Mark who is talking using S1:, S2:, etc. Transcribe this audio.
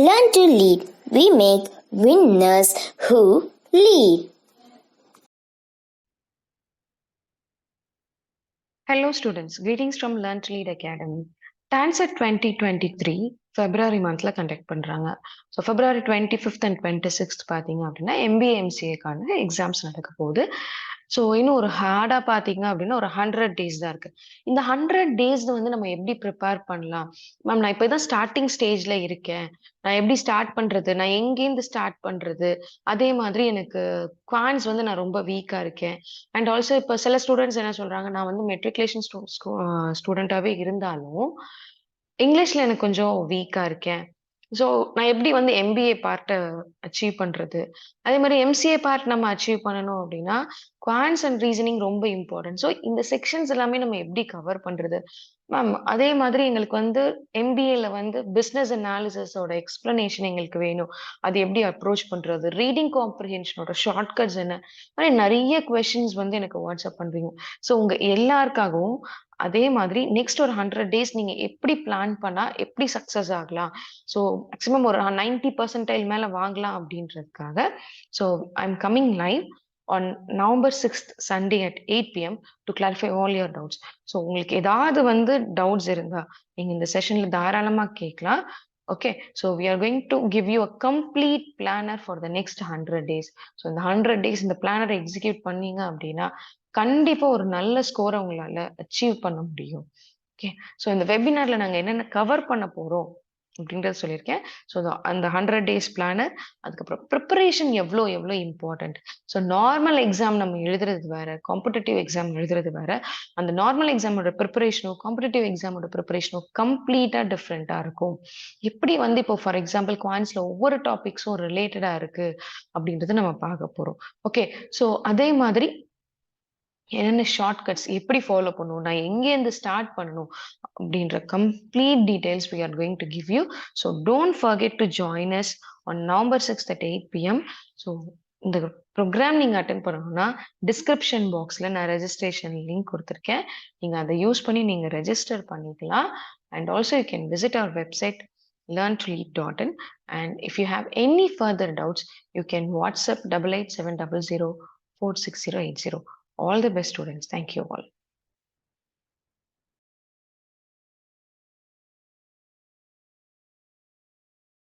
S1: Learn to lead. We make winners who lead.
S2: Hello students, greetings from Learn to Lead Academy. TANCET 2023 February monthல conduct பண்றாங்க. So February 25th and 26th பார்த்தீங்க அப்படின்னா MBA MCAக்கான exams நடக்க போகுது. So இன்னும் ஒரு ஹார்டாக பார்த்தீங்க அப்படின்னா ஒரு 100 days தான் இருக்கு. இந்த 100 days வந்து நம்ம எப்படி ப்ரிப்பேர் பண்ணலாம்? மேம் நான் இப்போ தான் ஸ்டார்டிங் ஸ்டேஜ்ல இருக்கேன். நான் எப்படி ஸ்டார்ட் பண்றது? நான் எங்கேருந்து ஸ்டார்ட் பண்றது? அதே மாதிரி எனக்கு குவான்ஸ் வந்து நான் ரொம்ப வீக்கா இருக்கேன். அண்ட் ஆல்சோ இப்போ சில ஸ்டூடெண்ட்ஸ் என்ன சொல்றாங்க, நான் வந்து மெட்ரிகுலேஷன் ஸ்டூடெண்டாவே இருந்தாலும் இங்கிலீஷ்ல எனக்கு கொஞ்சம் வீக்கா இருக்கேன். ஸோ நான் எப்படி வந்து எம்பிஏ பார்ட்ட அச்சீவ் பண்றது? அதே மாரி எம்சிஏ பார்ட் நம்ம அச்சீவ் பண்ணணும் அப்படின்னா, குவான்ட்ஸ் அண்ட் ரீசனிங் ரொம்ப இம்பார்ட்டன்ட். ஸோ இந்த செக்ஷன்ஸ் எல்லாமே நம்ம எப்படி கவர் பண்றது? மேம் அதே மாதிரி எங்களுக்கு வந்து எம்பிஏல வந்து பிசினஸ் அனாலிசிஸோட எக்ஸ்ப்ளனேஷன் எங்களுக்கு வேணும். அது எப்படி அப்ரோச் பண்றது? ரீடிங் காம்ப்ரிஹென்ஷனோட ஷார்ட்கட்ஸ் என்ன? மாதிரி நெறைய கொஸ்டின்ஸ் வந்து எனக்கு வாட்ஸ்அப் பண்றீங்க. ஸோ உங்க எல்லாருக்காகவும் அதே மாதிரி நெக்ஸ்ட் ஒரு 100 டேஸ் நீங்க எப்படி பிளான் பண்ணா எப்படி சக்சஸ் ஆகலாம்? ஸோ மேக்ஸிமம் ஒரு 90% மேல வாங்கலாம் அப்படின்றதுக்காக, so I am coming live on November 6th Sunday at 8 PM to clarify all your doubts. So உங்களுக்கு ஏதாவது வந்து டவுட்ஸ் இருந்தா, நீங்க இந்த செஷன்ல தாராளமா கேட்கலாம். Okay. So we are going to give you a complete planner for the next 100 days. So இந்த 100 டேஸ் இந்த பிளானரை எக்ஸிக்யூட் பண்ணீங்க அப்படின்னா, கண்டிப்பா ஒரு நல்ல ஸ்கோர உங்களால அச்சீவ் பண்ண முடியும். ஓகே. ஸோ இந்த வெபினார்ல நாங்க என்னென்ன கவர் பண்ண போறோம் அப்படின்றத சொல்லியிருக்கேன். ஸோ அந்த 100 டேஸ் பிளானர், அதுக்கப்புறம் ப்ரிப்பரேஷன் எவ்வளோ எவ்வளோ இம்பார்ட்டன்ட். ஸோ நார்மல் எக்ஸாம் நம்ம எழுதுறது வேற, காம்படிட்டிவ் எக்ஸாம் எழுதுறது வேற. அந்த நார்மல் எக்ஸாமோட ப்ரிப்பரேஷனும், காம்படிட்டிவ் எக்ஸாமோட ப்ரிப்பரேஷனும் கம்ப்ளீட்டா டிஃப்ரெண்டா இருக்கும். எப்படி வந்து இப்போ ஃபார் எக்ஸாம்பிள் குவான்ஸ்ல ஒவ்வொரு டாபிக்ஸும் ரிலேட்டடா இருக்கு அப்படின்றத நம்ம பார்க்க போறோம். ஓகே. ஸோ அதே மாதிரி என்னென்ன ஷார்ட்கட்ஸ் எப்படி ஃபாலோ பண்ணணும்? நான் எங்கேருந்து ஸ்டார்ட் பண்ணணும்? அப்படின்ற complete details we are going to give you. So don't forget to join us on November 6th at 8 PM. So இந்த ப்ரோக்ராம் நீங்க அட்டென்ட் பண்ணணும்னா, டிஸ்கிரிப்ஷன் பாக்ஸ்ல நான் ரெஜிஸ்ட்ரேஷன் லிங்க் குடுத்துருக்கேன். நீங்க அத யூஸ் பண்ணி நீங்க ரெஜிஸ்டர் பண்ணிக்கலாம். And also you can visit our website learntolead.in. And if you have any further doubts, you can WhatsApp 8870046080. All the best, students. Thank you all.